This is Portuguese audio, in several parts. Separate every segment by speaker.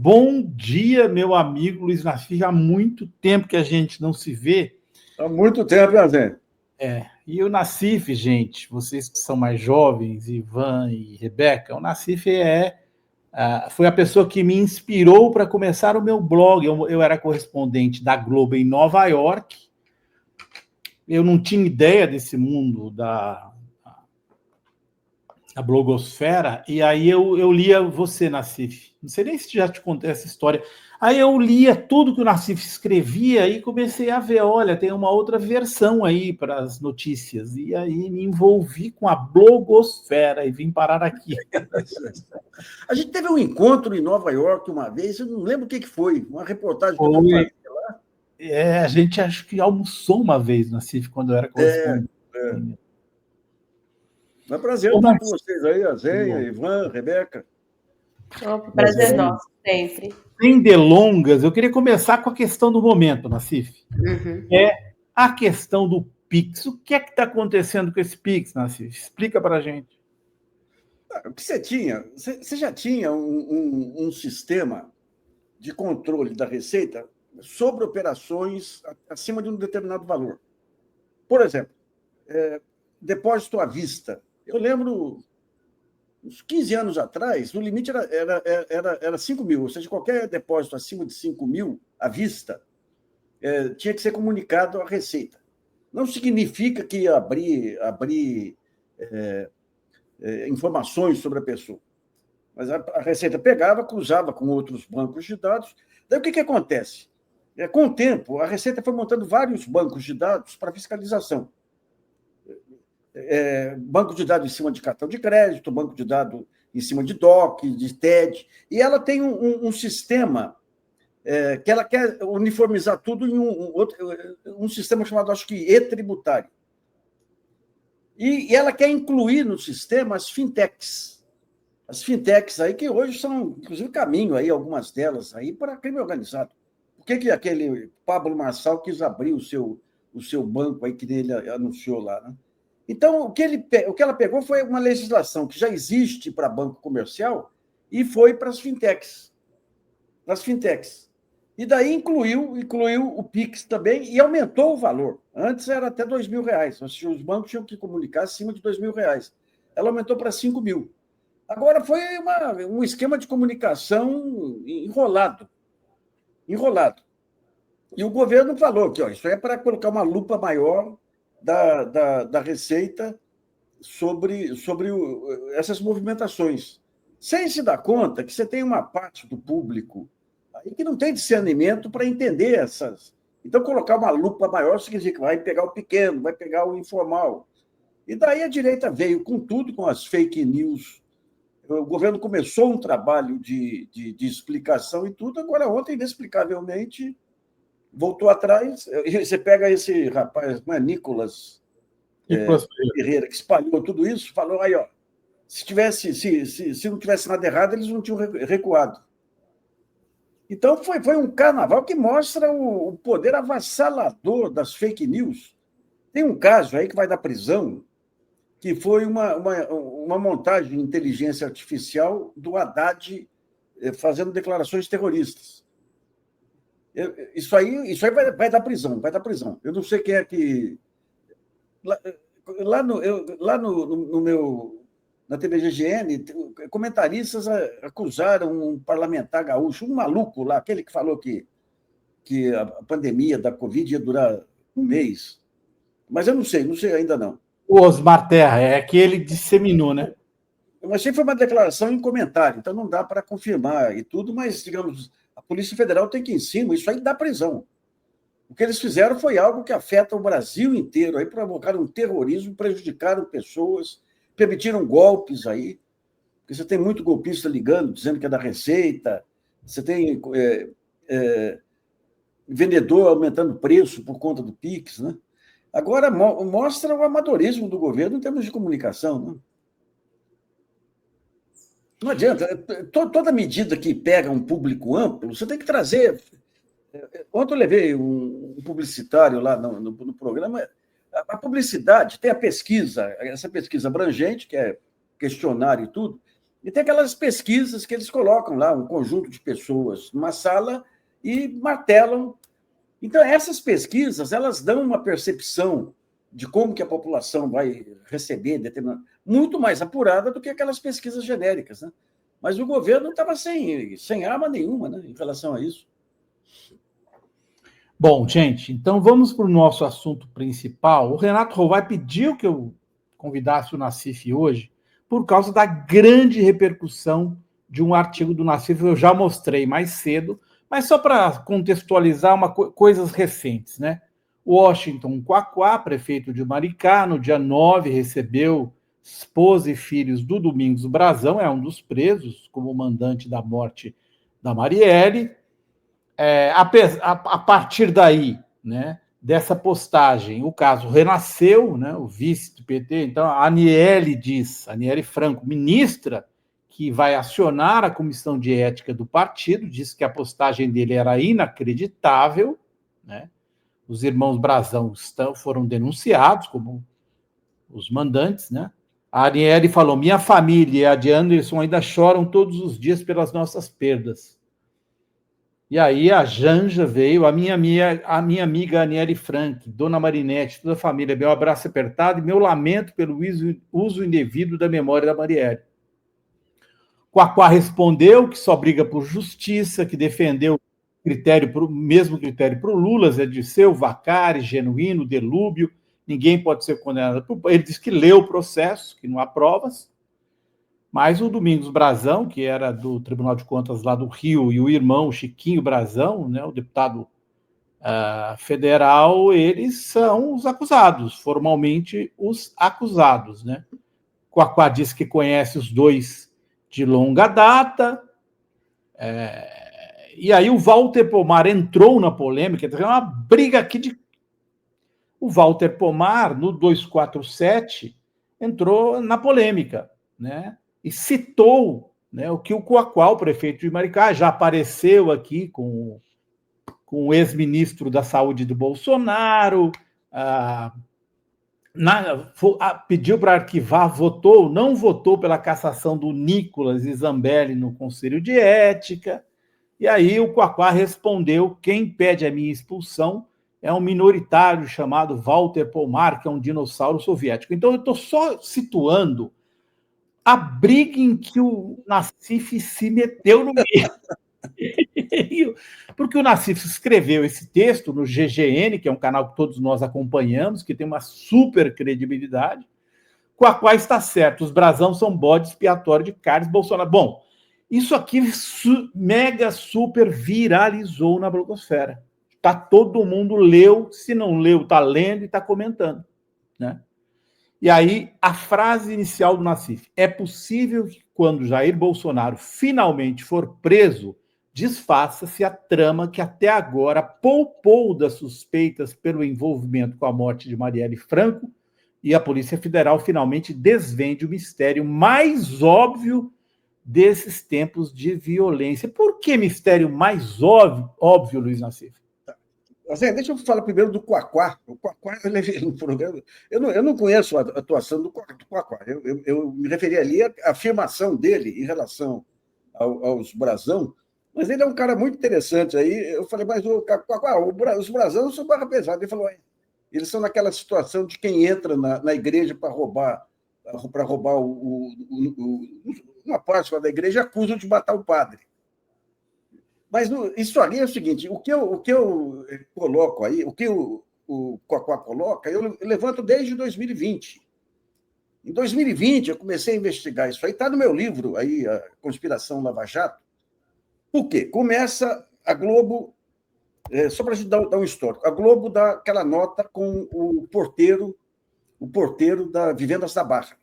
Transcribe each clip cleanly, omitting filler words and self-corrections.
Speaker 1: Bom dia, meu amigo Luiz Nassif. Há muito tempo que a gente não se vê.
Speaker 2: Há muito tempo, né, gente?
Speaker 1: E o Nassif, gente, vocês que são mais jovens, Ivan e Rebeca, o Nassif foi a pessoa que me inspirou para começar o meu blog. Eu era correspondente da Globo em Nova York. Eu não tinha ideia desse mundo da blogosfera, e aí eu lia você, Nassif. Não sei nem se já te contei essa história. Aí eu lia tudo que o Nassif escrevia e comecei a ver, olha, tem uma outra versão aí para as notícias. E aí me envolvi com a blogosfera e vim parar aqui.
Speaker 2: A gente teve um encontro em Nova York uma vez, eu não lembro o que foi, uma reportagem que eu fui fazer lá.
Speaker 1: A gente acho que almoçou uma vez, Nassif, quando eu era correspondente.
Speaker 2: É um prazer estar com vocês aí, a Zenha, Ivan, Rebeca.
Speaker 3: Prazer nosso, sempre.
Speaker 1: Sem delongas, eu queria começar com a questão do momento, Nassif. É a questão do Pix. O que é que está acontecendo com esse Pix, Nassif? Explica para a gente.
Speaker 2: O que você tinha? Você já tinha um sistema de controle da Receita sobre operações acima de um determinado valor. Por exemplo, depósito à vista. Eu lembro, uns 15 anos atrás, o limite era 5 mil, ou seja, qualquer depósito acima de 5 mil à vista tinha que ser comunicado à Receita. Não significa que ia abrir informações sobre a pessoa. Mas a Receita pegava, cruzava com outros bancos de dados. Daí o que acontece? Com o tempo, a Receita foi montando vários bancos de dados para fiscalização. Banco de dados em cima de cartão de crédito, banco de dados em cima de DOC, de TED, e ela tem um sistema que ela quer uniformizar tudo em um sistema chamado, acho que, e-tributário. E ela quer incluir no sistema as fintechs. As fintechs aí que hoje são, inclusive, caminho aí, algumas delas aí, para crime organizado. Por que aquele Pablo Marçal quis abrir o seu banco aí, que ele anunciou lá, né? Então, o que ela pegou foi uma legislação que já existe para banco comercial e foi para as fintechs. E daí incluiu o Pix também e aumentou o valor. Antes era até R$2.000. Os bancos tinham que comunicar acima de R$2.000. Ela aumentou para 5 mil. Agora foi um esquema de comunicação enrolado. E o governo falou que isso é para colocar uma lupa maior da Receita sobre essas movimentações. Sem se dar conta que você tem uma parte do público aí que não tem discernimento para entender essas. Então, colocar uma lupa maior significa que vai pegar o pequeno, vai pegar o informal. E daí a direita veio com tudo, com as fake news. O governo começou um trabalho de explicação e tudo, agora ontem, inexplicavelmente, voltou atrás. Você pega esse rapaz, não é, Nicolas Ferreira, que espalhou tudo isso, falou aí, ó, se não tivesse nada errado, eles não tinham recuado. Então, foi um carnaval que mostra o poder avassalador das fake news. Tem um caso aí que vai da prisão, que foi uma montagem de inteligência artificial do Haddad fazendo declarações terroristas. Isso aí vai dar prisão, vai dar prisão. Eu não sei quem é que... Na TV GGN, comentaristas acusaram um parlamentar gaúcho, um maluco lá, aquele que falou que a pandemia da Covid ia durar um mês. Mas eu não sei ainda não.
Speaker 1: O Osmar Terra, é que ele disseminou, né?
Speaker 2: Eu achei que foi uma declaração em comentário, então não dá para confirmar e tudo, mas, digamos, a Polícia Federal tem que ir em cima, isso aí dá prisão. O que eles fizeram foi algo que afeta o Brasil inteiro, aí provocaram um terrorismo, prejudicaram pessoas, permitiram golpes aí, porque você tem muito golpista ligando, dizendo que é da Receita, você tem vendedor aumentando o preço por conta do Pix, né? Agora, mostra o amadorismo do governo em termos de comunicação, né? Não adianta. Toda medida que pega um público amplo, você tem que trazer. Ontem eu levei um publicitário lá no programa. A publicidade tem a pesquisa, essa pesquisa abrangente, que é questionário e tudo, E tem aquelas pesquisas que eles colocam lá, um conjunto de pessoas numa sala e martelam. Então, essas pesquisas, elas dão uma percepção de como que a população vai receber determinado, muito mais apurada do que aquelas pesquisas genéricas, né? Mas o governo estava sem arma nenhuma, né, em relação a isso.
Speaker 1: Bom, gente, então vamos para o nosso assunto principal. O Renato Rovai pediu que eu convidasse o Nassif hoje por causa da grande repercussão de um artigo do Nassif que eu já mostrei mais cedo, mas só para contextualizar coisas recentes, né? Washington Quaquá, prefeito de Maricá, no dia 9, recebeu esposa e filhos do Domingos Brazão, é um dos presos, como mandante da morte da Marielle. A partir daí, né, dessa postagem, o caso renasceu, né, o vice do PT, então a Aniele Franco, ministra, que vai acionar a comissão de ética do partido, disse que a postagem dele era inacreditável, né? Os irmãos Brazão foram denunciados como os mandantes, né? A Aniele falou: minha família e a de Anderson ainda choram todos os dias pelas nossas perdas. E aí a Janja veio, a minha amiga Aniele Frank, Dona Marinette, toda a família, meu abraço apertado e meu lamento pelo uso indevido da memória da Marielle. Quaquá respondeu que só briga por justiça, que defendeu o mesmo critério para o Lula, Zé Dirceu, Vacari, Genuíno, Delúbio, ninguém pode ser condenado. Ele disse que leu o processo, que não há provas, mas o Domingos Brazão, que era do Tribunal de Contas lá do Rio, e o irmão Chiquinho Brazão, né, o deputado federal, eles são os acusados, formalmente os acusados, né? Quaquá disse que conhece os dois de longa data, e aí o Walter Pomar entrou na polêmica, tem uma briga aqui de... O Walter Pomar, no 247, entrou na polêmica, né? E citou, né, o que o Quaquá, o prefeito de Maricá, já apareceu aqui com o ex-ministro da Saúde do Bolsonaro, pediu para arquivar, não votou pela cassação do Nicolas e Zambelli no Conselho de Ética, e aí o Quaquá respondeu: quem pede a minha expulsão é um minoritário chamado Walter Pomar, que é um dinossauro soviético. Então eu estou só situando a briga em que o Nassif se meteu no meio. Porque o Nassif escreveu esse texto no GGN, que é um canal que todos nós acompanhamos, que tem uma super credibilidade. Quaquá está certo, os Brazão são bode expiatório de Carlos Bolsonaro. Bom, isso aqui mega super viralizou na blogosfera. Todo mundo leu, se não leu, está lendo e está comentando, né? E aí, a frase inicial do Nassif: é possível que, quando Jair Bolsonaro finalmente for preso, desfaça-se a trama que até agora poupou das suspeitas pelo envolvimento com a morte de Marielle Franco, e a Polícia Federal finalmente desvende o mistério mais óbvio desses tempos de violência. Por que mistério mais óbvio, Luiz Nassif?
Speaker 2: Zé, deixa eu falar primeiro do Quaquá. O Quaquá, eu levei no programa. Eu não conheço a atuação do Quaquá. Eu me referi ali à afirmação dele em relação aos Brazão, mas ele é um cara muito interessante. Aí eu falei, mas o Quaquá, os Brazão são barra pesada. Ele falou, eles são naquela situação de quem entra na igreja para roubar uma parte da igreja e acusam de matar o padre. Mas isso ali é o seguinte: o que eu coloco aí, o que o Quaquá coloca, eu levanto desde 2020. Em 2020, eu comecei a investigar isso aí, está no meu livro, aí, A Conspiração Lava Jato. Por quê? Começa a Globo, só para a gente dar um histórico, a Globo dá aquela nota com o porteiro da Vivendas da Barra.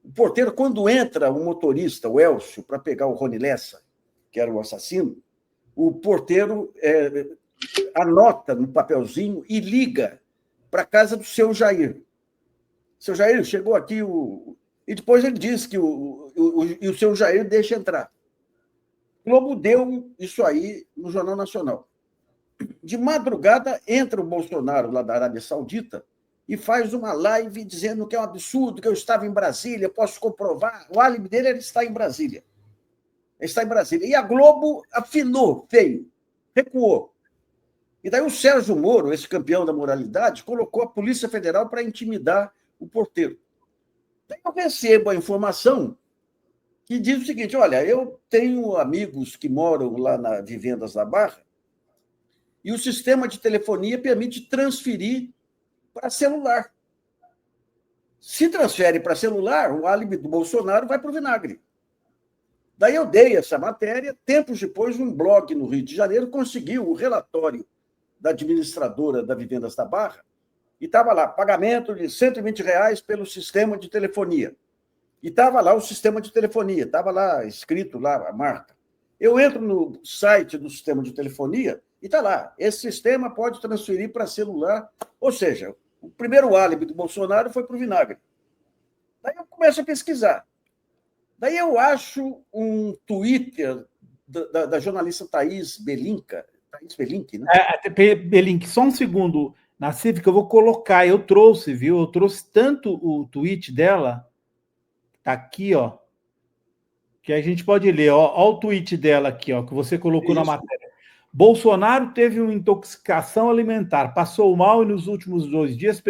Speaker 2: O porteiro, quando entra o motorista, o Elcio, para pegar o Rony Lessa, que era o assassino, o porteiro anota no papelzinho e liga para a casa do seu Jair. Seu Jair, chegou aqui e depois ele diz que o seu Jair deixa entrar. O Globo deu isso aí no Jornal Nacional. De madrugada, entra o Bolsonaro lá da Arábia Saudita e faz uma live dizendo que é um absurdo, que eu estava em Brasília, posso comprovar. O álibi dele era estar em Brasília. Ele está em Brasília. E a Globo afinou, feio, recuou. E daí o Sérgio Moro, esse campeão da moralidade, colocou a Polícia Federal para intimidar o porteiro. Daí eu recebo a informação que diz o seguinte: olha, eu tenho amigos que moram lá na Vivendas da Barra e o sistema de telefonia permite transferir para celular. Se transfere para celular, o álibi do Bolsonaro vai para o vinagre. Daí eu dei essa matéria, tempos depois, um blog no Rio de Janeiro conseguiu o relatório da administradora da Vivendas da Barra e estava lá, pagamento de R$120 pelo sistema de telefonia. E estava lá o sistema de telefonia, estava lá escrito lá a marca. Eu entro no site do sistema de telefonia e está lá, esse sistema pode transferir para celular, ou seja, o primeiro álibi do Bolsonaro foi para o vinagre. Daí eu começo a pesquisar. Daí eu acho um Twitter da jornalista Thaís Belinca, né?
Speaker 1: Belink, só um segundo, Nassif, que eu vou colocar. Eu trouxe, viu? Eu trouxe tanto o tweet dela, tá aqui, ó, que a gente pode ler. Ó o tweet dela aqui, ó, que você colocou na matéria. Bolsonaro teve uma intoxicação alimentar, passou mal e nos últimos 2 dias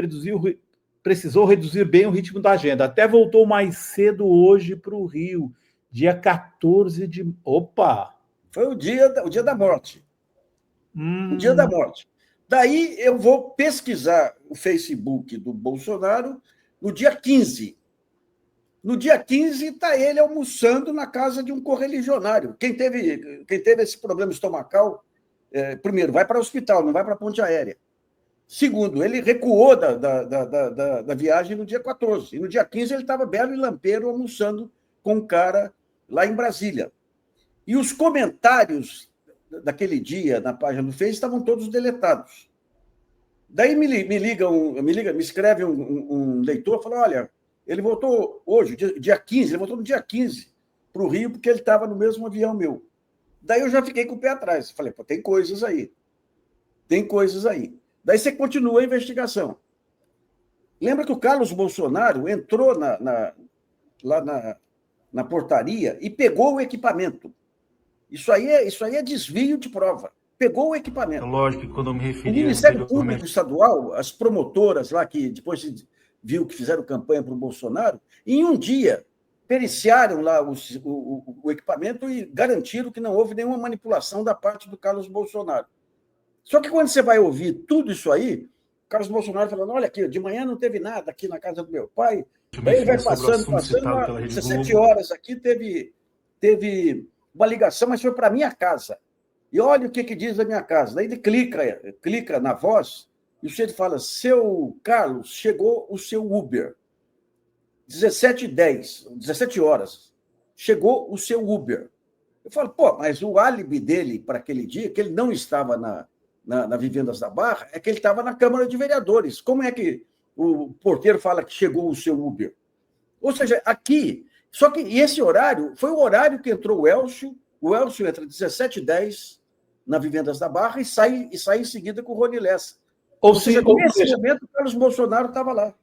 Speaker 1: precisou reduzir bem o ritmo da agenda. Até voltou mais cedo hoje para o Rio, dia 14 de... Opa!
Speaker 2: Foi o dia da morte. O dia da morte. Daí eu vou pesquisar o Facebook do Bolsonaro no dia 15. No dia 15 está ele almoçando na casa de um correligionário. Quem teve esse problema estomacal, primeiro, vai para o hospital, não vai para a ponte aérea. Segundo, ele recuou da viagem no dia 14. E no dia 15 ele estava belo e lampeiro almoçando com um cara lá em Brasília. E os comentários daquele dia na página do Face estavam todos deletados. Daí me escreve um leitor, falou: olha, ele voltou hoje, dia 15, ele voltou no dia 15 para o Rio, porque ele estava no mesmo avião meu. Daí eu já fiquei com o pé atrás. Falei: pô, tem coisas aí. Tem coisas aí. Daí você continua a investigação. Lembra que o Carlos Bolsonaro entrou lá na portaria e pegou o equipamento. Isso aí é desvio de prova. Pegou o equipamento.
Speaker 4: É lógico que quando eu me referi...
Speaker 2: O Ministério Público Estadual, as promotoras lá que depois se viu que fizeram campanha para o Bolsonaro, em um dia periciaram lá o equipamento e garantiram que não houve nenhuma manipulação da parte do Carlos Bolsonaro. Só que quando você vai ouvir tudo isso aí, o Carlos Bolsonaro falando: olha aqui, de manhã não teve nada aqui na casa do meu pai. Daí ele vai passando, 17 horas aqui, teve uma ligação, mas foi para a minha casa. E olha o que diz a minha casa. Daí ele clica na voz e o sujeito fala: seu Carlos, chegou o seu Uber. 17 horas, chegou o seu Uber. Eu falo: pô, mas o álibi dele para aquele dia, que ele não estava na Vivendas da Barra, é que ele estava na Câmara de Vereadores. Como é que o porteiro fala que chegou o seu Uber? Ou seja, aqui... Só que esse horário foi o horário que entrou o Elcio. O Elcio entra 17h10 na Vivendas da Barra e sai em seguida com o Rony Lessa. Ou seja, nesse momento, o Carlos Bolsonaro estava lá.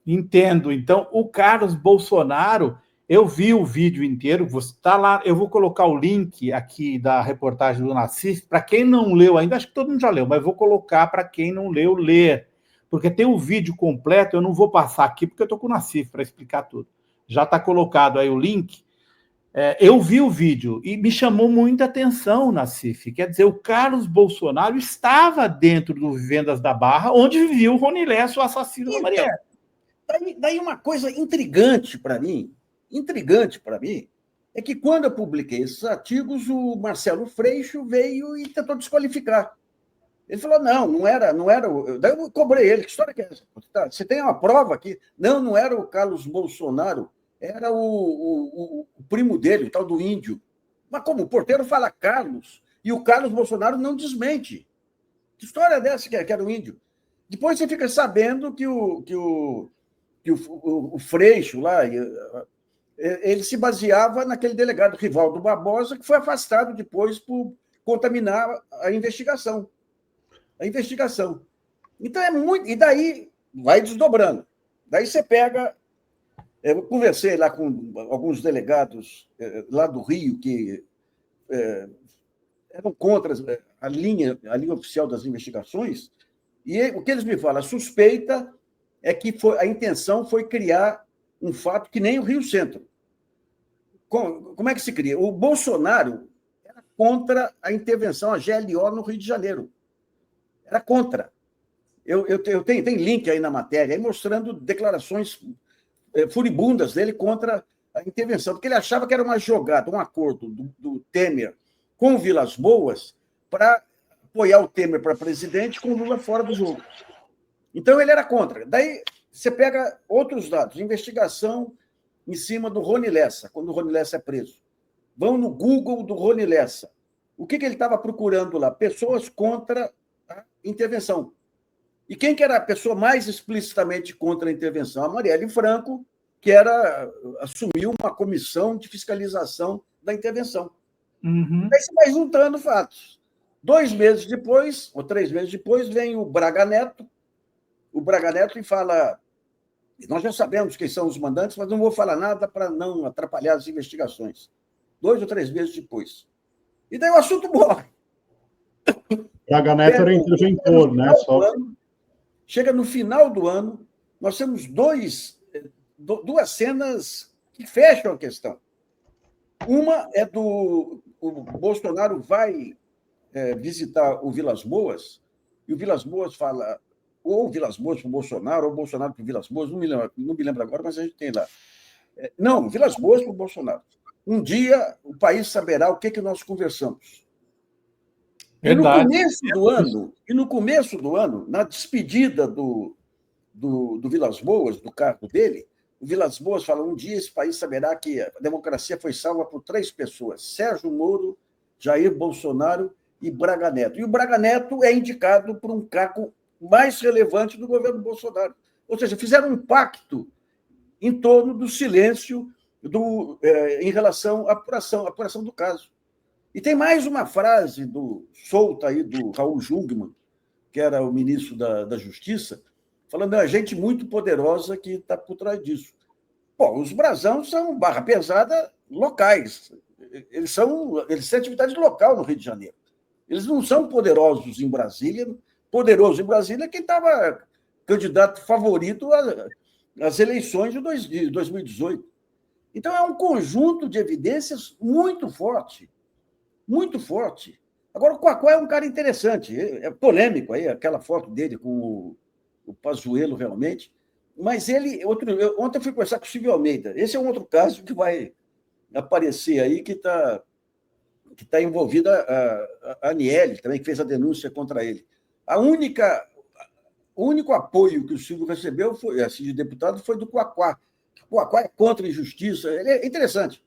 Speaker 1: Entendo. Então, o Carlos Bolsonaro... Eu vi o vídeo inteiro, você está lá, eu vou colocar o link aqui da reportagem do Nassif, para quem não leu ainda, acho que todo mundo já leu, mas vou colocar para quem não leu, ler, porque tem o vídeo completo, eu não vou passar aqui, porque eu estou com o Nassif para explicar tudo. Já está colocado aí o link. Eu vi o vídeo e me chamou muita atenção, Nassif, quer dizer, o Carlos Bolsonaro estava dentro do Vivendas da Barra, onde vivia o Rony Lessa, o assassino da Marielle.
Speaker 2: Daí uma coisa intrigante para mim, é que quando eu publiquei esses artigos, o Marcelo Freixo veio e tentou desqualificar. Ele falou: não era. Daí eu cobrei ele: que história que é essa? Você tem uma prova aqui? Não era o Carlos Bolsonaro, era o primo dele, o tal do Índio. Mas como? O porteiro fala Carlos e o Carlos Bolsonaro não desmente. Que história é dessa que era o Índio? Depois você fica sabendo que o Freixo lá... ele se baseava naquele delegado Rivaldo Barbosa, que foi afastado depois por contaminar a investigação. Então é muito... E daí vai desdobrando. Daí você pega... Eu conversei lá com alguns delegados lá do Rio que eram contra a linha oficial das investigações, e o que eles me falam, a suspeita é que a intenção foi criar um fato que nem o Rio Centro. Como é que se cria? O Bolsonaro era contra a intervenção, a GLO no Rio de Janeiro. Era contra. Tem link aí na matéria, aí mostrando declarações furibundas dele contra a intervenção, porque ele achava que era uma jogada, um acordo do Temer com o Vilas Boas para apoiar o Temer para presidente com o Lula fora do jogo. Então, ele era contra. Daí, você pega outros dados, investigação em cima do Rony Lessa, quando o Rony Lessa é preso. Vão no Google do Rony Lessa. O que ele estava procurando lá? Pessoas contra a intervenção. E quem que era a pessoa mais explicitamente contra a intervenção? A Marielle Franco, que assumiu uma comissão de fiscalização da intervenção.
Speaker 1: Uhum.
Speaker 2: Aí você vai juntando fatos. 2 meses depois, ou 3 meses depois, vem o Braga Neto e fala: nós já sabemos quem são os mandantes, mas não vou falar nada para não atrapalhar as investigações. 2 ou 3 meses depois. E daí o assunto morre.
Speaker 4: Braga Neto era interventor, né?
Speaker 2: Chega no final do ano, nós temos 2 cenas que fecham a questão. Uma é o Bolsonaro vai visitar o Vilas Boas, e o Vilas Boas fala, ou o Vilas Boas para o Bolsonaro, ou o Bolsonaro para o Vilas Boas, não me lembro agora, mas a gente tem lá. Não, Vilas Boas para o Bolsonaro. Um dia o país saberá o que nós conversamos.
Speaker 1: Verdade.
Speaker 2: E no começo do ano, na despedida do Vilas Boas, do cargo dele, o Vilas Boas fala: um dia esse país saberá que a democracia foi salva por 3 pessoas: Sérgio Moro, Jair Bolsonaro e Braga Neto. E o Braga Neto é indicado por um cargo mais relevante do governo Bolsonaro. Ou seja, fizeram um pacto em torno do silêncio em relação à apuração do caso. E tem mais uma frase solta aí do Raul Jungmann, que era o ministro da Justiça, falando: é gente muito poderosa que está por trás disso. Bom, os brasão são barra pesada locais. Eles têm atividade local no Rio de Janeiro. Eles não são poderosos em Brasília. Poderoso em Brasília é quem estava candidato favorito às eleições de 2018. Então, é um conjunto de evidências muito forte. Muito forte. Agora, o Quaquá é um cara interessante, é polêmico aí, aquela foto dele com o Pazuello, realmente, mas ontem eu fui conversar com o Silvio Almeida, esse é um outro caso que vai aparecer aí, que está envolvida a Aniele, também, que fez a denúncia contra ele. O único apoio que o Silvio recebeu, assim, de deputado, foi do Quaquá. O Quaquá é contra a injustiça, ele é interessante.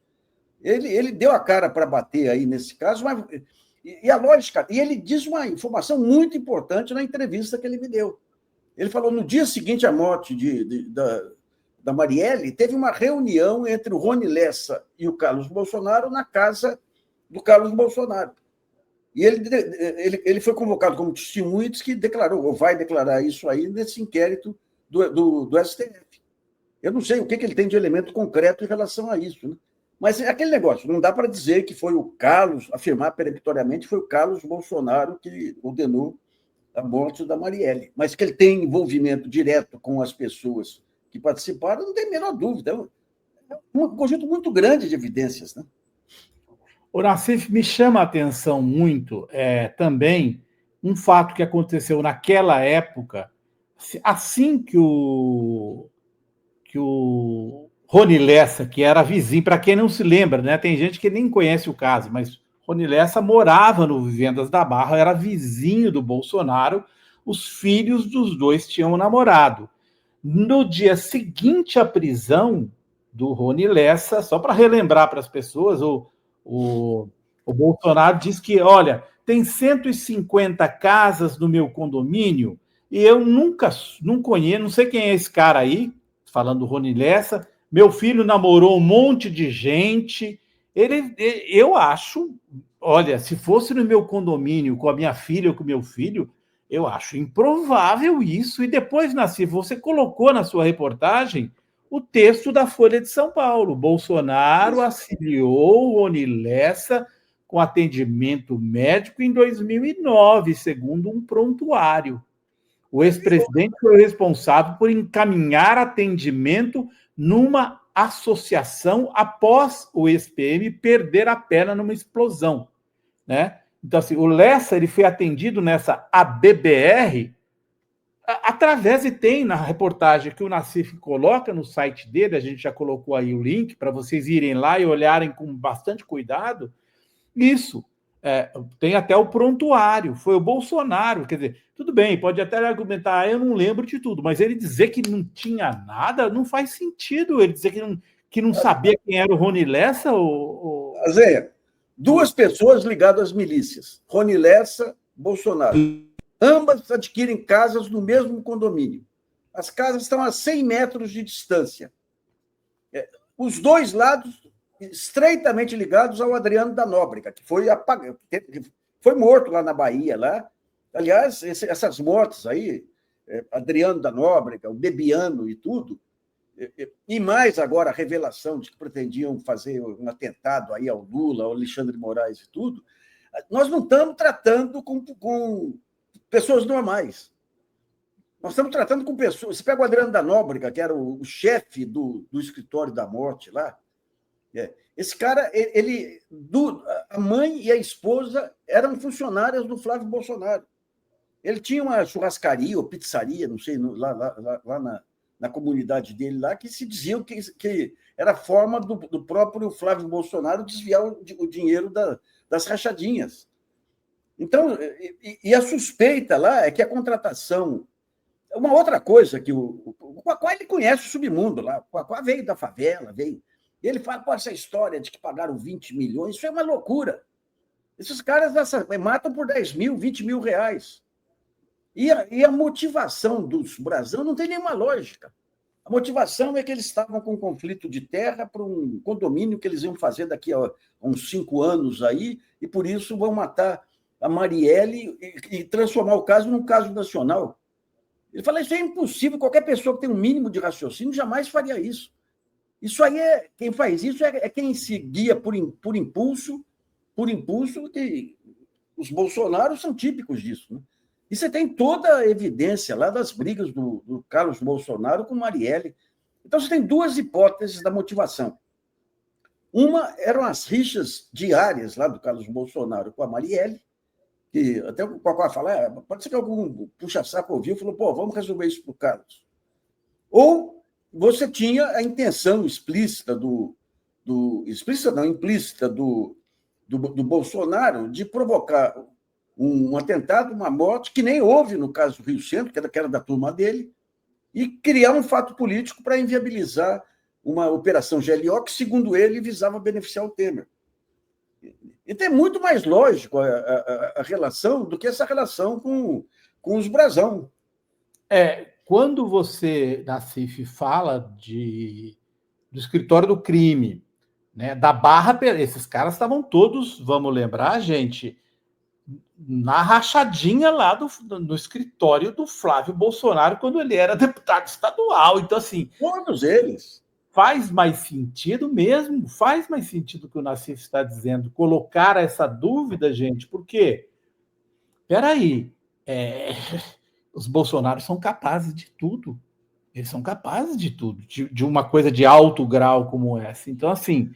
Speaker 2: Ele deu a cara para bater aí nesse caso, mas, e a lógica, e ele diz uma informação muito importante na entrevista que ele me deu. Ele falou: no dia seguinte à morte da Marielle, teve uma reunião entre o Rony Lessa e o Carlos Bolsonaro na casa do Carlos Bolsonaro. E ele foi convocado como testemunha e disse que declarou, ou vai declarar isso aí nesse inquérito do STF. Eu não sei o que ele tem de elemento concreto em relação a isso, né? Mas é aquele negócio, não dá para dizer que foi o Carlos, afirmar peremptoriamente, foi o Carlos Bolsonaro que ordenou a morte da Marielle. Mas que ele tem envolvimento direto com as pessoas que participaram, não tem a menor dúvida. É um conjunto muito grande de evidências, né?
Speaker 1: O Nassif, me chama a atenção muito também um fato que aconteceu naquela época, assim que o Rony Lessa, que era vizinho, para quem não se lembra, né? Tem gente que nem conhece o caso, mas Rony Lessa morava no Vivendas da Barra, era vizinho do Bolsonaro, os filhos dos dois tinham namorado. No dia seguinte à prisão do Rony Lessa, só para relembrar para as pessoas, o Bolsonaro disse que, olha, tem 150 casas no meu condomínio e eu não conheço, não sei quem é esse cara aí, falando do Rony Lessa. Meu filho namorou um monte de gente. Eu acho, olha, se fosse no meu condomínio com a minha filha ou com o meu filho, Eu acho improvável isso. E depois, Nassif, você colocou na sua reportagem o texto da Folha de São Paulo. Bolsonaro auxiliou Rony Lessa com atendimento médico em 2009, segundo um prontuário. O ex-presidente foi responsável por encaminhar atendimento numa associação após o ex-PM perder a perna numa explosão, né? Então, assim, o Lessa ele foi atendido nessa ABBR através, e tem na reportagem que o Nassif coloca no site dele, a gente já colocou aí o link para vocês irem lá e olharem com bastante cuidado, isso. Tem até o prontuário, foi o Bolsonaro, quer dizer, tudo bem, pode até argumentar, eu não lembro de tudo, mas ele dizer que não tinha nada, não faz sentido, ele dizer que não sabia quem era o Rony Lessa,
Speaker 2: Azéia, duas pessoas ligadas às milícias, Rony Lessa, Bolsonaro. Ambas adquirem casas no mesmo condomínio. As casas estão a 100 metros de distância. Os dois lados estreitamente ligados ao Adriano da Nóbrega, que foi morto lá na Bahia. Lá. Aliás, essas mortes aí, Adriano da Nóbrega, o Bebiano e tudo, e mais agora a revelação de que pretendiam fazer um atentado aí ao Lula, ao Alexandre de Moraes e tudo, nós não estamos tratando com pessoas normais. Nós estamos tratando com pessoas... Você pega o Adriano da Nóbrega, que era o chefe do escritório da morte lá. Esse cara, a mãe e a esposa eram funcionárias do Flávio Bolsonaro. Ele tinha uma churrascaria ou pizzaria, não sei, lá na comunidade dele, lá, que se diziam que era forma do próprio Flávio Bolsonaro desviar o dinheiro das rachadinhas. Então, e a suspeita lá é que a contratação... Uma outra coisa que o Quaquá, ele conhece o submundo lá. O Quaquá veio da favela, veio... Ele fala, essa história de que pagaram 20 milhões, isso é uma loucura. Esses caras matam por 10 mil, 20 mil reais. E a motivação dos brasão não tem nenhuma lógica. A motivação é que eles estavam com um conflito de terra para um condomínio que eles iam fazer daqui a uns 5 anos aí, e por isso vão matar a Marielle e transformar o caso num caso nacional. Ele fala, isso é impossível, qualquer pessoa que tem um mínimo de raciocínio jamais faria isso. Isso aí quem faz isso é quem se guia por impulso, e os Bolsonaros são típicos disso, né? E você tem toda a evidência lá das brigas do Carlos Bolsonaro com Marielle. Então, você tem duas hipóteses da motivação. Uma eram as rixas diárias lá do Carlos Bolsonaro com a Marielle, que até o Quaquá fala, pode ser que algum puxa-saco ouviu e falou, vamos resolver isso para o Carlos. Ou você tinha a intenção explícita implícita do Bolsonaro de provocar um atentado, uma morte, que nem houve no caso do Rio Centro, que era da turma dele, e criar um fato político para inviabilizar uma operação GLO que, segundo ele, visava beneficiar o Temer. Então, é muito mais lógico a relação do que essa relação com os brasão.
Speaker 1: Quando você, Nassif, fala do escritório do crime, né, da Barra, esses caras estavam todos, vamos lembrar, gente, na rachadinha lá no escritório do Flávio Bolsonaro, quando ele era deputado estadual. Então, assim...
Speaker 2: Todos eles.
Speaker 1: Faz mais sentido mesmo, faz mais sentido o que o Nassif está dizendo, colocar essa dúvida, gente, porque, peraí, os Bolsonaros são capazes de tudo. Eles são capazes de tudo, de uma coisa de alto grau como essa. Então, assim,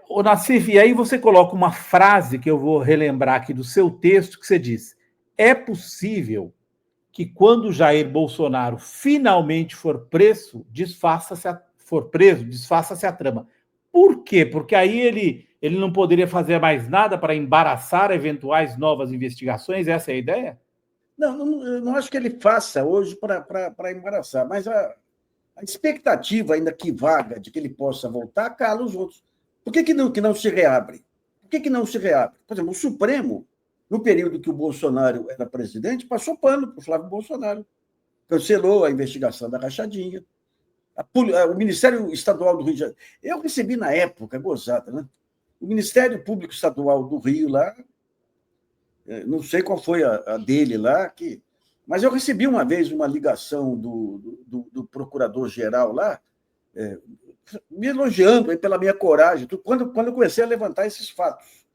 Speaker 1: o Nassif, e aí você coloca uma frase que eu vou relembrar aqui do seu texto, que você diz, é possível que quando Jair Bolsonaro finalmente for preso, desfaça-se a trama. Por quê? Porque aí ele não poderia fazer mais nada para embaraçar eventuais novas investigações? Essa é a ideia?
Speaker 2: Não, eu não acho que ele faça hoje para embaraçar, mas a expectativa, ainda que vaga, de que ele possa voltar, cala os outros. Por que não se reabre? Por que não se reabre? Por exemplo, o Supremo, no período que o Bolsonaro era presidente, passou pano para o Flávio Bolsonaro. Cancelou a investigação da rachadinha. O Ministério Estadual do Rio de Janeiro... Eu recebi na época, gozada, né? O Ministério Público Estadual do Rio lá não sei qual foi a dele lá, mas eu recebi uma vez uma ligação do procurador-geral lá, me elogiando pela minha coragem, quando eu comecei a levantar esses fatos.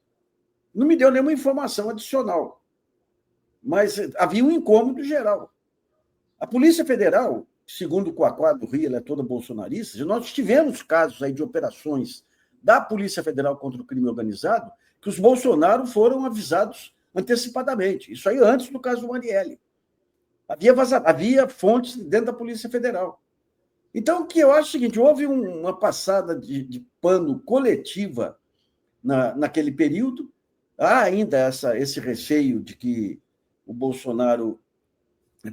Speaker 2: Não me deu nenhuma informação adicional, mas havia um incômodo geral. A Polícia Federal, segundo o Quaquá do Rio, ela é toda bolsonarista, nós tivemos casos aí de operações da Polícia Federal contra o crime organizado que os Bolsonaro foram avisados antecipadamente. Isso aí antes do caso do Marielle. Havia fontes dentro da Polícia Federal. Então, o que eu acho é o seguinte, houve uma passada de pano coletiva naquele período. Há ainda esse receio de que o Bolsonaro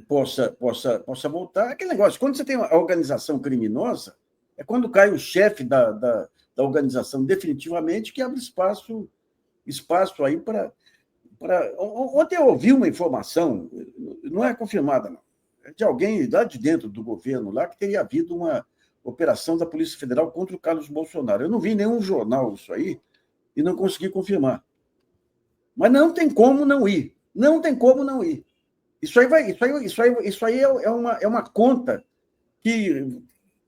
Speaker 2: possa voltar. Aquele negócio, quando você tem uma organização criminosa, é quando cai o chefe da organização definitivamente que abre espaço aí para... Ontem eu ouvi uma informação, não é confirmada, não, de alguém lá de dentro do governo lá que teria havido uma operação da Polícia Federal contra o Carlos Bolsonaro. Eu não vi em nenhum jornal isso aí e não consegui confirmar. Mas não tem como não ir. Não tem como não ir. Isso aí é uma conta que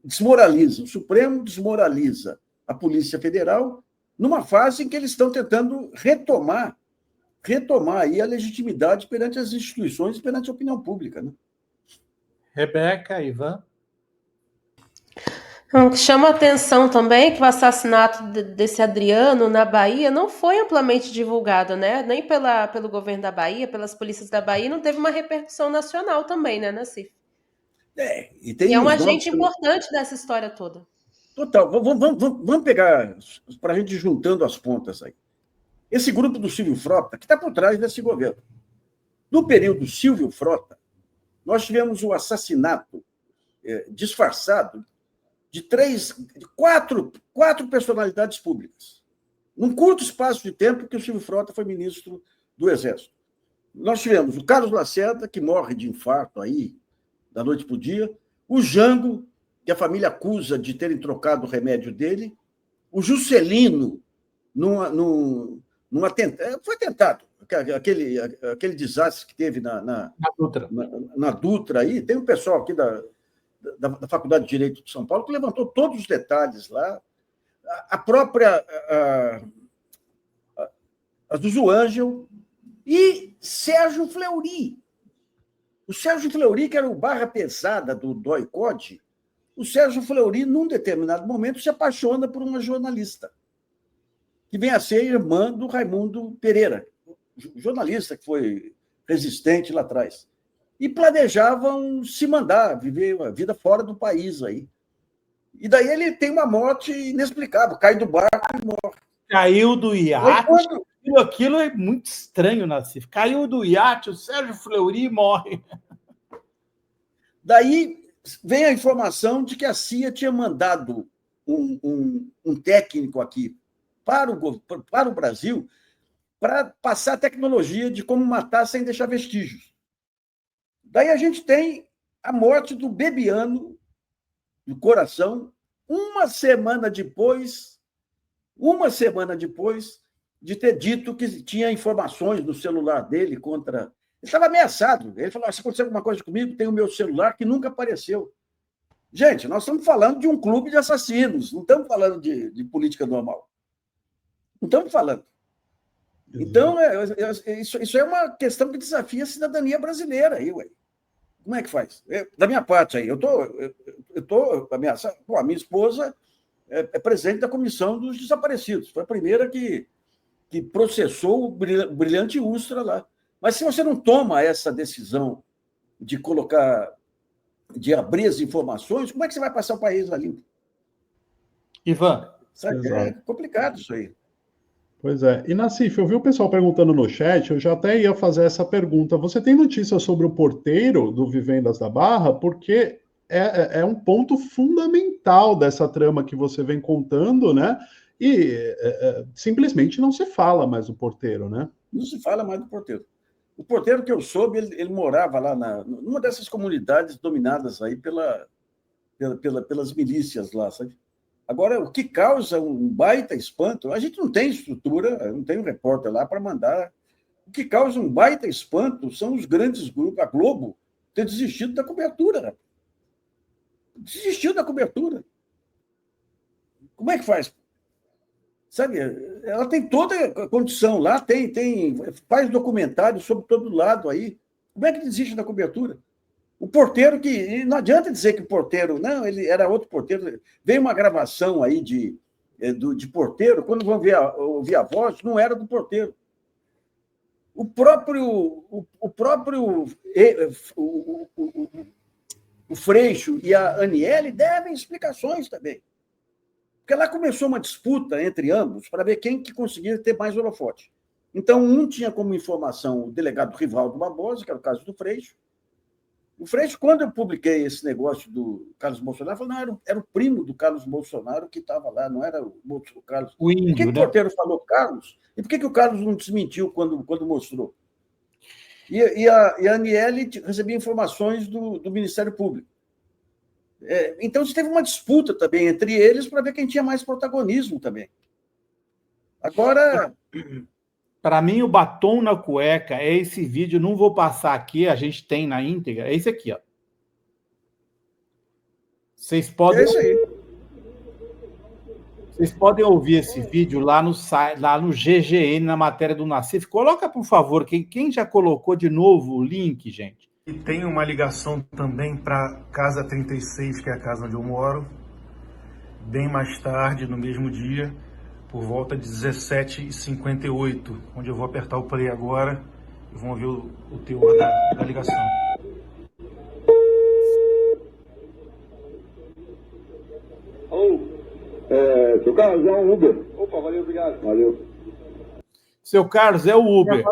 Speaker 2: desmoraliza. O Supremo desmoraliza a Polícia Federal numa fase em que eles estão tentando retomar aí a legitimidade perante as instituições e perante a opinião pública, né?
Speaker 1: Rebeca, Ivan.
Speaker 3: O que chama a atenção também é que o assassinato desse Adriano na Bahia não foi amplamente divulgado, né? Nem pelo governo da Bahia, pelas polícias da Bahia, não teve uma repercussão nacional também, né, Nassif?
Speaker 2: E
Speaker 3: é um agente importante dessa história toda.
Speaker 2: Total. Vamos pegar, para a gente ir juntando as pontas aí. Esse grupo do Silvio Frota, que está por trás desse governo. No período Silvio Frota, nós tivemos o assassinato disfarçado de quatro personalidades públicas, num curto espaço de tempo que o Silvio Frota foi ministro do Exército. Nós tivemos o Carlos Lacerda, que morre de infarto aí, da noite para o dia, o Jango, que a família acusa de terem trocado o remédio dele, o Juscelino, foi tentado, aquele desastre que teve na Dutra aí, tem um pessoal aqui da Faculdade de Direito de São Paulo, que levantou todos os detalhes lá. A própria a Zuzu Ângel e Sérgio Fleury. O Sérgio Fleury, que era o barra pesada do DOI-CODE, o Sérgio Fleury, num determinado momento, se apaixona por uma jornalista, que vem a ser irmã do Raimundo Pereira, jornalista que foi resistente lá atrás. E planejavam se mandar, viver a vida fora do país aí. E daí ele tem uma morte inexplicável, cai do barco e morre.
Speaker 1: Caiu do iate. Aquilo é muito estranho, Nassif. Caiu do iate, o Sérgio Fleury morre.
Speaker 2: Daí vem a informação de que a CIA tinha mandado um técnico aqui para o Brasil para passar a tecnologia de como matar sem deixar vestígios. Daí a gente tem a morte do Bebiano, do Coração, uma semana depois de ter dito que tinha informações no celular dele contra... Ele estava ameaçado. Ele falou, se acontecer alguma coisa comigo, tem o meu celular que nunca apareceu. Gente, nós estamos falando de um clube de assassinos, não estamos falando de política normal. Não estamos falando. Então, isso é uma questão que desafia a cidadania brasileira. Aí, ué. Como é que faz? Da minha parte, aí, eu tô ameaçado. Pô, a minha esposa é presidente da Comissão dos Desaparecidos. Foi a primeira que processou o brilhante Ustra lá. Mas se você não toma essa decisão de abrir as informações, como é que você vai passar o país lá limpo?
Speaker 1: Ivan.
Speaker 2: É complicado isso aí.
Speaker 4: Pois é. E, Nassif, eu vi o pessoal perguntando no chat, eu já até ia fazer essa pergunta. Você tem notícia sobre o porteiro do Vivendas da Barra? Porque é um ponto fundamental dessa trama que você vem contando, né? E simplesmente não se fala mais do porteiro, né?
Speaker 2: Não se fala mais do porteiro. O porteiro que eu soube, ele morava lá numa dessas comunidades dominadas aí pelas milícias lá, sabe? Agora, o que causa um baita espanto, a gente não tem estrutura, não tem um repórter lá para mandar O que causa um baita espanto são os grandes grupos, a Globo, ter desistido da cobertura. Desistiu da cobertura. Como é que faz? Sabe, ela tem toda a condição lá, faz documentário sobre todo lado aí. Como é que desiste da cobertura? O porteiro que... Não adianta dizer que o porteiro... Não, ele era outro porteiro. Veio uma gravação aí de porteiro, quando vão ouvir a voz, não era do porteiro. O Freixo e a Aniele devem explicações também. Porque lá começou uma disputa entre ambos para ver quem que conseguia ter mais holofote. Então, um tinha como informação o delegado Rivaldo Barbosa, que era o caso do Freixo. O Freixo, quando eu publiquei esse negócio do Carlos Bolsonaro, falou, não, era o primo do Carlos Bolsonaro que estava lá, não era o Carlos.
Speaker 1: O índio,
Speaker 2: por que o porteiro falou Carlos? E por que o Carlos não desmentiu quando mostrou? E a Aniele recebia informações do Ministério Público. Então, teve uma disputa também entre eles para ver quem tinha mais protagonismo também. Agora...
Speaker 1: Para mim, o batom na cueca é esse vídeo, não vou passar aqui, a gente tem na íntegra, é esse aqui, ó. Vocês podem... Vocês podem ouvir esse vídeo lá no GGN, na matéria do Nassif. Coloca, por favor, quem já colocou de novo o link, gente.
Speaker 5: E tem uma ligação também para Casa 36, que é a casa onde eu moro, bem mais tarde, no mesmo dia, por volta de 17h58, onde eu vou apertar o play agora e vão ver o teor da ligação.
Speaker 6: Alô, seu Carlos, é um Uber. Opa, valeu, obrigado. Valeu.
Speaker 1: Seu Carlos, é o Uber.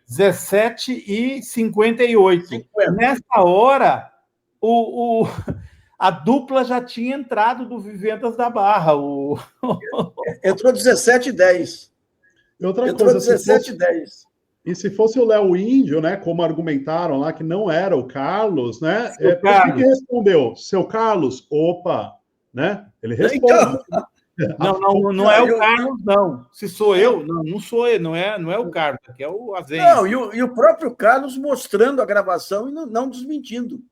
Speaker 1: 17h58. Nessa hora, a dupla já tinha entrado do Vivendas da Barra.
Speaker 2: Entrou 17h10.
Speaker 4: Outra
Speaker 2: Entrou
Speaker 4: coisa,
Speaker 2: 17h10.
Speaker 4: E se fosse o Léo Índio, né, como argumentaram lá, que não era o Carlos, né? Por que respondeu? Seu Carlos, opa, né? Ele responde.
Speaker 1: Então, não é o Carlos, não. Se sou eu, não sou eu, não é o Carlos, que é o Azenha.
Speaker 2: Não, e o próprio Carlos mostrando a gravação e não desmentindo.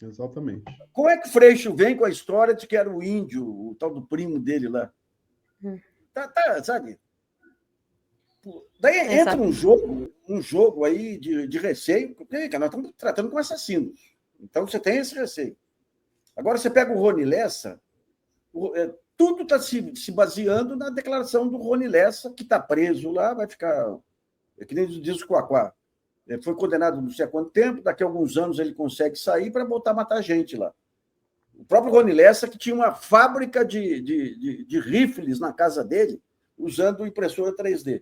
Speaker 4: Exatamente.
Speaker 2: Como é que o Freixo vem com a história de que era o índio, o tal do primo dele lá? Sabe? Daí entra um jogo aí de receio, porque nós estamos tratando com assassinos. Então você tem esse receio. Agora você pega o Rony Lessa, tudo está se baseando na declaração do Rony Lessa, que está preso lá, vai ficar, que nem diz o Quaquá. Foi condenado não sei há quanto tempo, daqui a alguns anos ele consegue sair para voltar a matar gente lá. O próprio Rony Lessa, que tinha uma fábrica de rifles na casa dele, usando impressora 3D.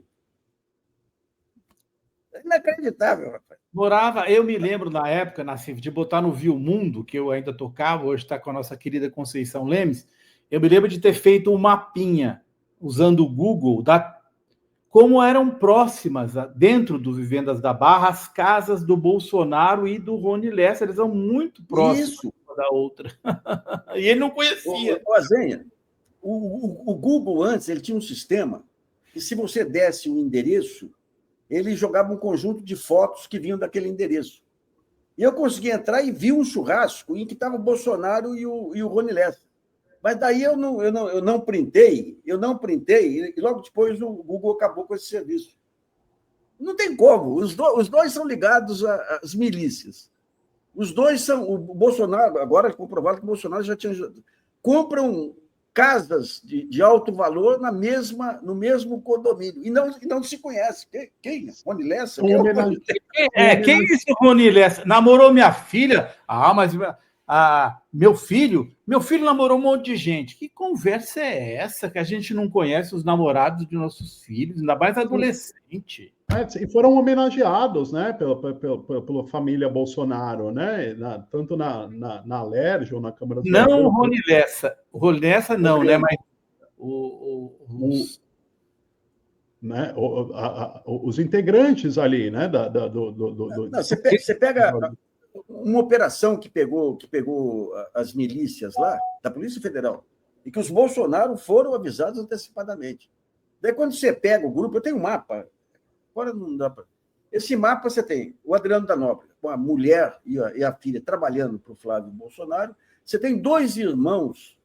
Speaker 2: É inacreditável, rapaz.
Speaker 1: Eu me lembro na época, Nassif, de botar no Viu Mundo, que eu ainda tocava, hoje está com a nossa querida Conceição Lemes, eu me lembro de ter feito um mapinha, usando o Google, como eram próximas, dentro do Vivendas da Barra, as casas do Bolsonaro e do Rony Lessa. Eles são muito próximos uma da outra. E ele não conhecia.
Speaker 2: Azenha, o Google, antes, ele tinha um sistema que, se você desse o endereço, ele jogava um conjunto de fotos que vinham daquele endereço. E eu consegui entrar e vi um churrasco em que estava o Bolsonaro e o Rony Lessa. Mas daí eu não printei, e logo depois o Google acabou com esse serviço. Não tem como. Os dois são ligados às milícias. Os dois são... O Bolsonaro, agora é comprovado que o Bolsonaro já tinha... Compram casas de alto valor no mesmo condomínio. E não se conhece. Quem? Rony Lessa?
Speaker 1: Quem é esse Rony Lessa? Namorou minha filha? Mas... meu filho namorou um monte de gente. Que conversa é essa que a gente não conhece os namorados de nossos filhos, ainda mais adolescente?
Speaker 4: E foram homenageados, né, pela família Bolsonaro, né, tanto na Alerj ou na Câmara dos
Speaker 1: Vereadores. Não o Rony Lessa. O Rony Lessa não, né, mas
Speaker 4: os integrantes ali, né,
Speaker 2: Você pega uma operação que pegou as milícias lá, da Polícia Federal, e que os Bolsonaro foram avisados antecipadamente. Daí, quando você pega o grupo, eu tenho um mapa, Agora não dá para... Esse mapa você tem o Adriano da Nóbrega, com a mulher e a filha trabalhando para o Flávio Bolsonaro. Você tem 2 irmãos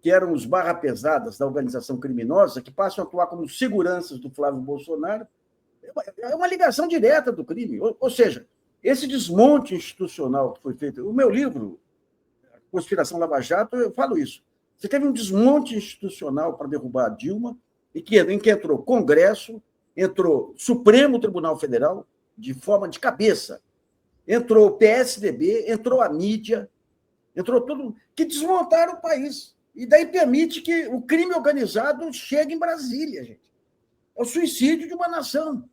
Speaker 2: que eram os barra pesadas da organização criminosa, que passam a atuar como seguranças do Flávio Bolsonaro. É uma ligação direta do crime. Ou seja, esse desmonte institucional que foi feito... O meu livro, Conspiração Lava Jato, eu falo isso. Você teve um desmonte institucional para derrubar a Dilma, em que entrou Congresso, entrou Supremo Tribunal Federal, de forma de cabeça, entrou o PSDB, entrou a mídia, entrou tudo, que desmontaram o país. E daí permite que o crime organizado chegue em Brasília, gente. É o suicídio de uma nação.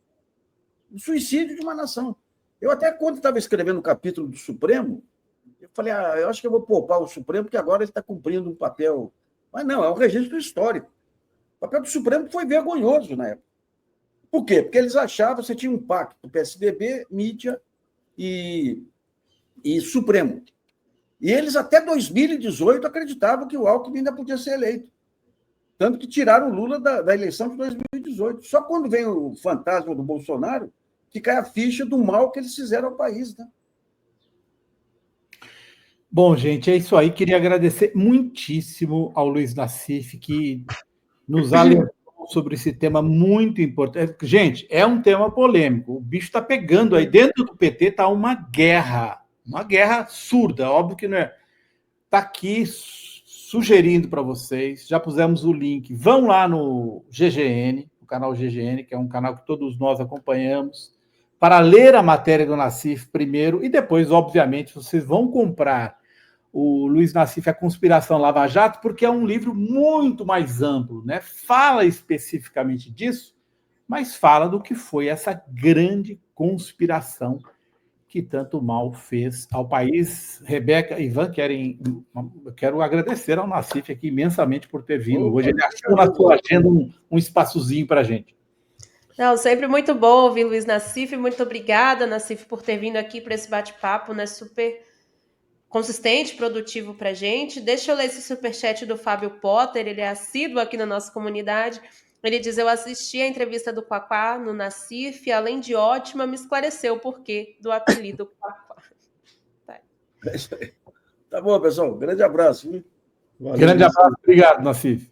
Speaker 2: O suicídio de uma nação. Eu até, quando estava escrevendo o capítulo do Supremo, eu falei, eu acho que eu vou poupar o Supremo, porque agora ele está cumprindo um papel... Mas não, é um registro histórico. O papel do Supremo foi vergonhoso na época. Por quê? Porque eles achavam que você tinha um pacto PSDB, mídia e Supremo. E eles, até 2018, acreditavam que o Alckmin ainda podia ser eleito. Tanto que tiraram o Lula da eleição de 2018. Só quando vem o fantasma do Bolsonaro que cai a ficha do mal que eles fizeram ao país, né?
Speaker 1: Bom, gente, é isso aí. Queria agradecer muitíssimo ao Luiz Nassif, que nos alertou sobre esse tema muito importante. Gente, é um tema polêmico. O bicho está pegando aí. Dentro do PT está uma guerra surda. Óbvio que não é. Está aqui sugerindo para vocês. Já pusemos o link. Vão lá no GGN, o canal GGN, que é um canal que todos nós acompanhamos, para ler a matéria do Nassif primeiro e depois, obviamente, vocês vão comprar o Luiz Nassif, A Conspiração Lava Jato, porque é um livro muito mais amplo, né? Fala especificamente disso, mas fala do que foi essa grande conspiração que tanto mal fez ao país. Rebeca e Ivan, quero agradecer ao Nassif aqui imensamente por ter vindo. Hoje ele achou na sua agenda um espaçozinho para a gente.
Speaker 3: Não, sempre muito bom ouvir Luiz Nassif. Muito obrigada, Nassif, por ter vindo aqui para esse bate-papo, né? Super consistente, produtivo para a gente. Deixa eu ler esse superchat do Fábio Potter, ele é assíduo aqui na nossa comunidade. Ele diz, eu assisti a entrevista do Quaquá no Nassif, além de ótima, me esclareceu o porquê do apelido Quaquá.
Speaker 2: Tá bom, pessoal. Grande abraço.
Speaker 4: Valeu,
Speaker 1: Grande abraço. Obrigado, Nassif.